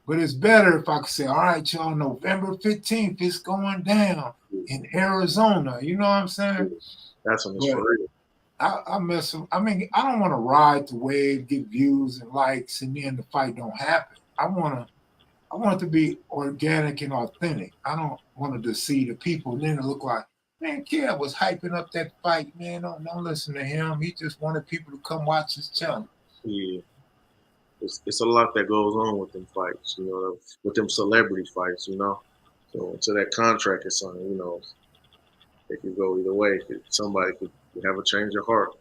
But it's better if I could say, all right, y'all, November 15th, it's going down in Arizona. You know what I'm saying? That's when it's for real. I mess with, I mean, I don't want to ride the wave, get views and likes, and then the fight don't happen. I want it to be organic and authentic. I don't want to deceive the people and then it look like, man, Kev was hyping up that fight, man. Don't listen to him. He just wanted people to come watch his channel. Yeah. It's a lot that goes on with them fights, with them celebrity fights, So until that contract is signed, it could go either way. Somebody could have a change of heart.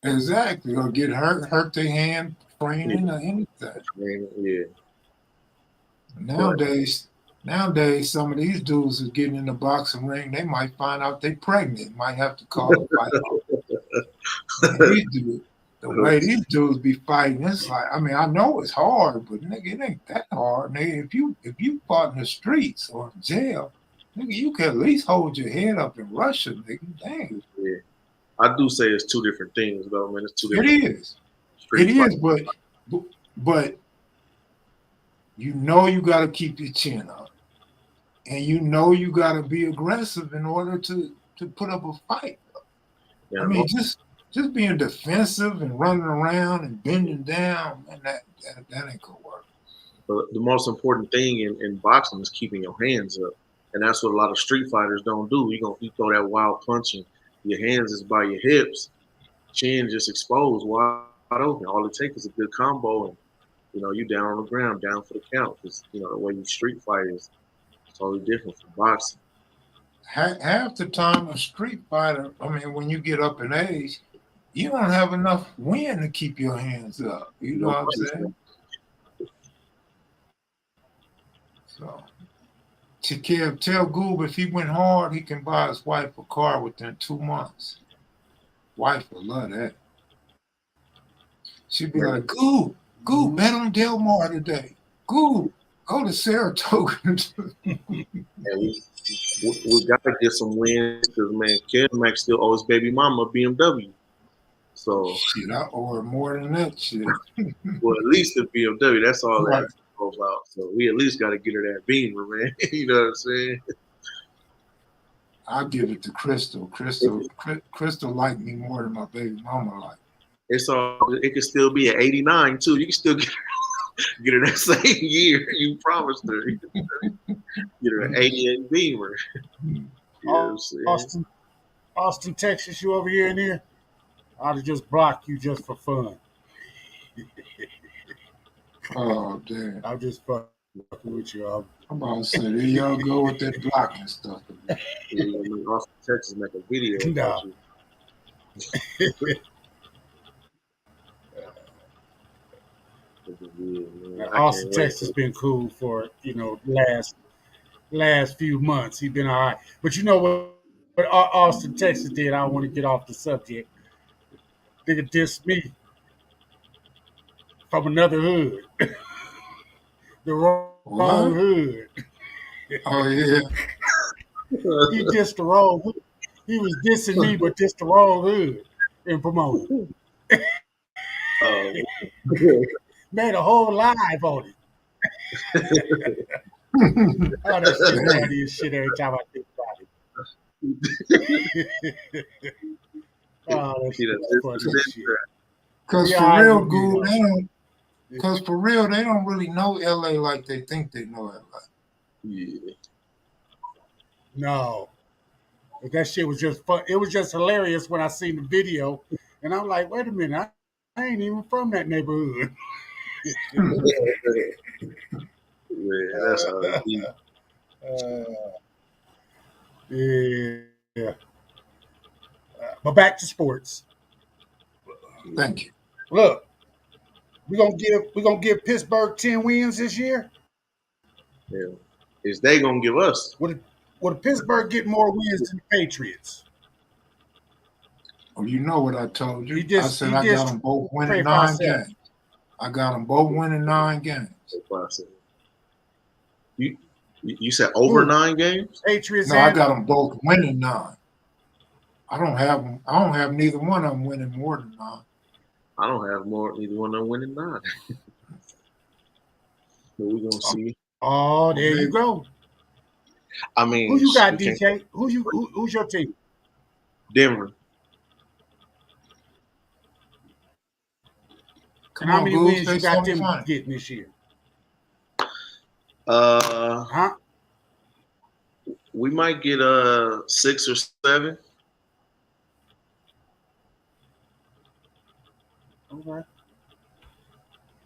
Exactly. Or get hurt their hand training or anything. Yeah. Nowadays, some of these dudes are getting in the boxing ring. They might find out they're pregnant. Might have to call the fight off. The way these dudes be fighting, it's like, I mean, I know it's hard, but nigga, it ain't that hard. Nigga, if you fought in the streets or in jail, nigga, you can at least hold your head up and rush it, nigga. Dang. Yeah. I do say it's two different things, though, man. It's two different. It is. It is, but you got to keep your chin up, and you got to be aggressive in order to put up a fight. Yeah, I mean, just being defensive and running around and bending down, man, that ain't gonna work. But the most important thing in boxing is keeping your hands up, and that's what a lot of street fighters don't do. You throw that wild punch and your hands is by your hips, chin just exposed, wide open. All it takes is a good combo, and you down on the ground, down for the count. Because the way you street fight is totally different from boxing. half the time a street fighter, I mean, when you get up in age, you don't have enough wind to keep your hands up. You know No what I'm place, saying? So, Kev, tell Goob if he went hard, he can buy his wife a car within 2 months. Wife will love that. She'd be like, Goob, bet on Del Mar today. Goob, go to Saratoga. And we gotta get some wins because man, Kev Mac still owes baby mama a BMW. So Shit, I owe her more than that shit. well, at least a BMW. That's all Right. that goes out. So we at least got to get her that Beamer, man. You know what I'm saying? I'll give it to Crystal. Crystal liked me more than my baby mama liked. It's all. It could still be an '89 too. You can still get her that same year you promised her. Get her an '88 Beamer. You know what I'm saying? Austin, Texas, you over here and there? I'd have just blocked you just for fun. Oh, damn. I'm just fucking with you. I'm about to say, there y'all go with that blocking stuff. Yeah, Austin, Texas make a video about you. Austin, Texas been cool for, last few months. He's been all right. But you know what Austin, Texas did? I don't want to get off the subject. Nigga dissed me from another hood. The wrong hood. Oh, yeah. He dissed the wrong hood. He was dissing me, but dissed the wrong hood in Pomona. Made a whole live on it. Oh, that shit funny as shit every time I think about it. Oh, that shit's funny as shit. Because for real, Goob, for real, they don't really know LA like they think they know LA. Yeah. No. But that shit was just fun. It was just hilarious when I seen the video. And I'm like, wait a minute, I ain't even from that neighborhood. Yeah, that's how it be. Yeah. But back to sports. Thank you. Look, we're gonna give Pittsburgh 10 wins this year. Yeah. Is they gonna give us? Would Pittsburgh get more wins than the Patriots? Oh, you know what I told you? I said I got them both winning 9 games. I got them both winning 9 games. You said over 9 games? Patriots. No, I got them both winning 9. I don't have neither one of them winning more than 9. I don't have neither one of them winning 9. But we're gonna see. Oh, there you go. I mean, who you got, DK? Who's your team? Denver. How many wins you got them getting this year? We might get 6 or 7. Okay.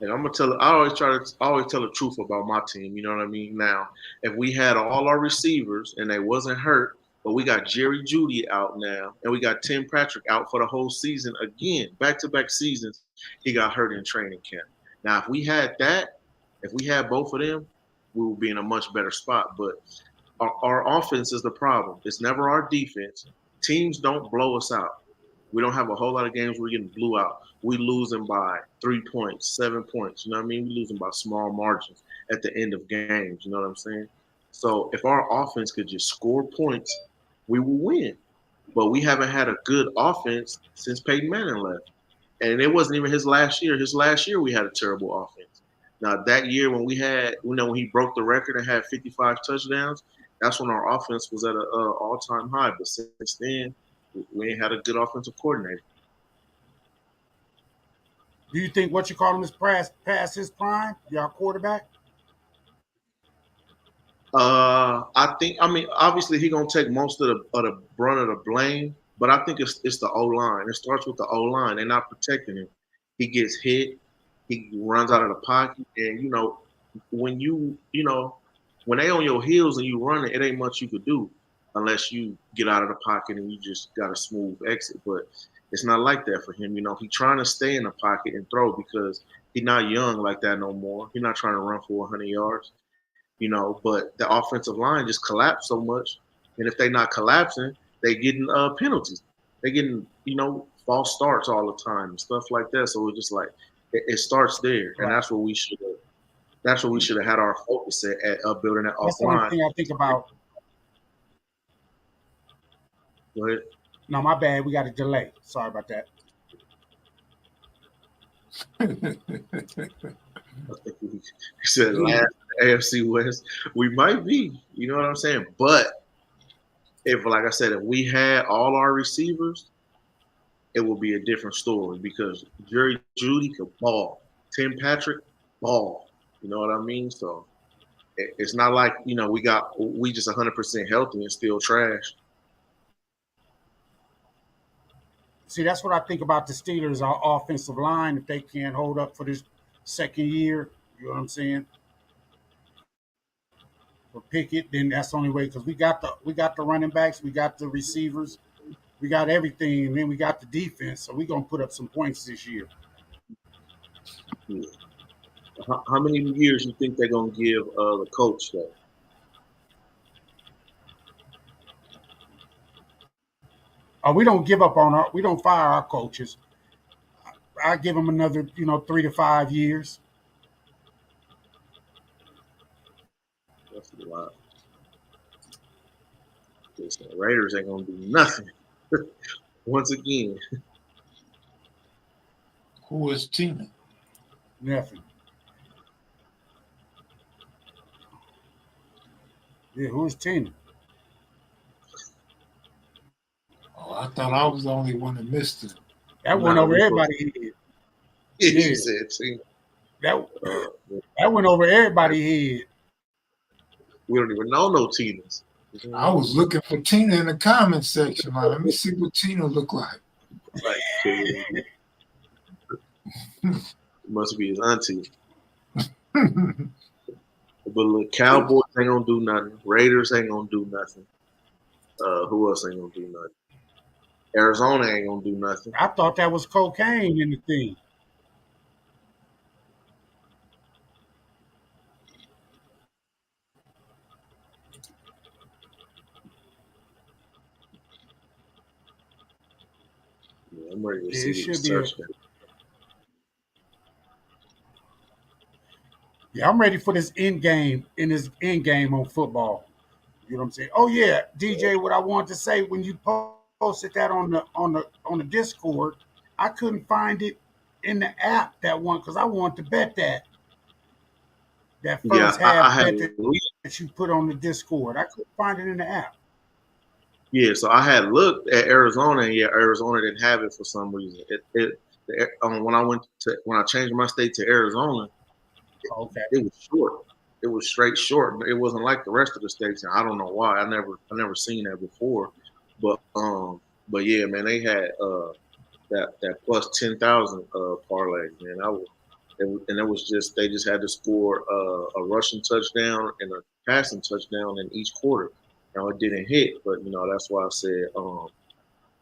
And I'm gonna I always tell the truth about my team. You know what I mean? Now, if we had all our receivers and they wasn't hurt, but we got Jerry Jeudy out now, and we got Tim Patrick out for the whole season again, back-to-back seasons. He got hurt in training camp. Now, if we had both of them, we would be in a much better spot. But our offense is the problem. It's never our defense. Teams don't blow us out. We don't have a whole lot of games where we're getting blew out. We losing by 3 points, 7 points. You know what I mean? We losing by small margins at the end of games. You know what I'm saying? So if our offense could just score points, we will win. But we haven't had a good offense since Peyton Manning left. And it wasn't even his last year. His last year we had a terrible offense. Now that year when when he broke the record and had 55 touchdowns, that's when our offense was at an all-time high. But since then, we ain't had a good offensive coordinator. Do you think what you call him is past his prime? Y'all quarterback? I mean, obviously he's gonna take most of the brunt of the blame, but I think it's the O-line. It starts with the O-line. They're not protecting him. He gets hit. He runs out of the pocket, and when they on your heels and you running, it ain't much you could do. unless you get out of the pocket and you just got a smooth exit. But it's not like that for him. He's trying to stay in the pocket and throw because he's not young like that no more. He's not trying to run for 100 yards, but the offensive line just collapsed so much. And if they're not collapsing, they getting penalties. They getting, false starts all the time and stuff like that. So it's just like it starts there, and that's what we should have. That's what we should have had our focus at building that That's the offline. only thing I think about. Go ahead. No, my bad. We got a delay. Sorry about that. I think we said last AFC West. We might be. You know what I'm saying? But like I said, if we had all our receivers, it would be a different story because Jerry Jeudy could ball. Tim Patrick, ball. You know what I mean? So it's not like, we just 100% healthy and still trash. See, that's what I think about the Steelers, our offensive line. If they can't hold up for this second year, you know what I'm saying? For Pickett, then that's the only way because we got the running backs, we got the receivers, we got everything, and then we got the defense. So we're gonna put up some points this year. Yeah. How many years you think they're gonna give the coach though? We don't give up on we don't fire our coaches. I give them another, 3 to 5 years. That's a lot. The Raiders ain't gonna do nothing. Once again. Who is Tina? Nothing. Yeah, who's Tina? Oh, I thought I was the only one that missed it. That went over everybody's head. Yeah, you said Tina. That went over everybody's head. We don't even know no Tinas. I was looking for Tina in the comment section. Like, let me see what Tina look like. Must be his auntie. But look, Cowboys ain't gonna do nothing. Raiders ain't gonna do nothing. Who else ain't gonna do nothing? Arizona ain't gonna do nothing. I thought that was cocaine in the thing. Yeah, I'm ready to see this touchdown. Yeah, I'm ready for this end game on football. You know what I'm saying? Oh yeah, DJ, what I wanted to say when you posted that on the Discord, I couldn't find it in the app that one because I wanted to bet that first half bet that you put on the Discord. I couldn't find it in the app. Yeah, so I had looked at Arizona, and Arizona didn't have it for some reason. When I changed my state to Arizona, it was short. It was straight short. It wasn't like the rest of the states, and I don't know why. I never seen that before. But yeah, man, they had that plus 10,000 parlay, man. It was just they just had to score a rushing touchdown and a passing touchdown in each quarter. Now it didn't hit, but that's why I said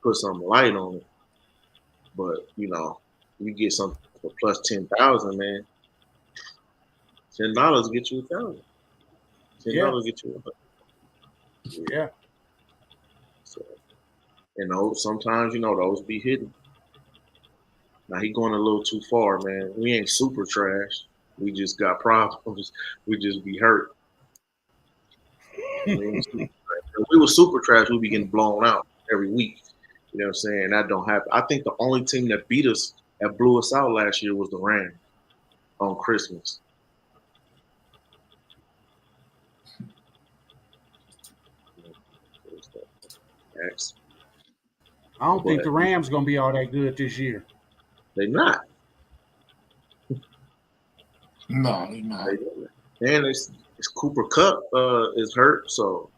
put some light on it. But you get something for plus 10,000, man. $10 get you 1,000. $10 get you 1,000. Yeah. So, sometimes those be hidden. Now he going a little too far, man. We ain't super trash. We just got problems. We just be hurt. If we were super trash, we'd be getting blown out every week. You know what I'm saying? That don't happen. I think the only team that beat us, that blew us out last year was the Rams on Christmas. I don't think the Rams going to be all that good this year. They're not. No, they're not. And it's Cooper Kupp is hurt, so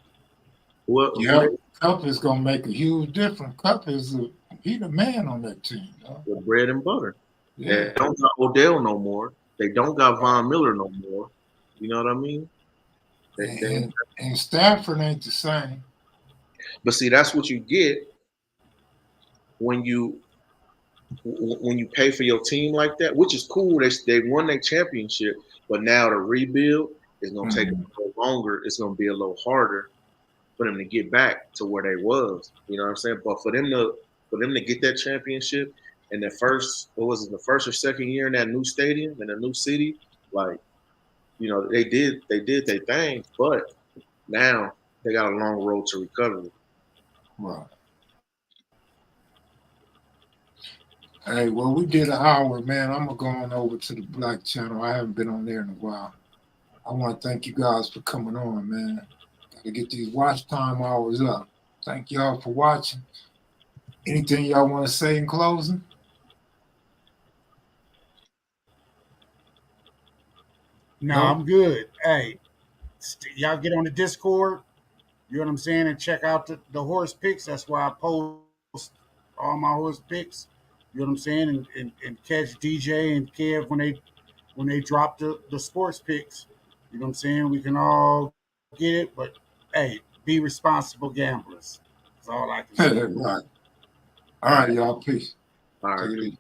Kupp is gonna make a huge difference. Kupp is he the man on that team. The bread and butter. Yeah. They don't got Odell no more. They don't got Von Miller no more. You know what I mean? And Stafford ain't the same. But see, that's what you get when you pay for your team like that, which is cool. They won their championship, but now the rebuild is gonna take a little longer. It's gonna be a little harder for them to get back to where they was. You know what I'm saying? But for them to get that championship in the first or second year in that new stadium in a new city, like, you know, they did their thing, but now they got a long road to recovery. Right. Hey, well, we did an hour, man. I'm gonna go on over to the Black Channel. I haven't been on there in a while. I want to thank you guys for coming on, man. Gotta get these watch time hours up. Thank y'all for watching. Anything y'all want to say in closing? No, No? I'm good. Hey, y'all get on the Discord. You know what I'm saying, and check out the horse picks. That's why I post all my horse picks. You know what I'm saying, and catch DJ and Kev when they drop the sports picks. You know what I'm saying. We can all get it, but hey, be responsible gamblers. That's all I can say. Right. All right, y'all. Peace. All Take right. it easy.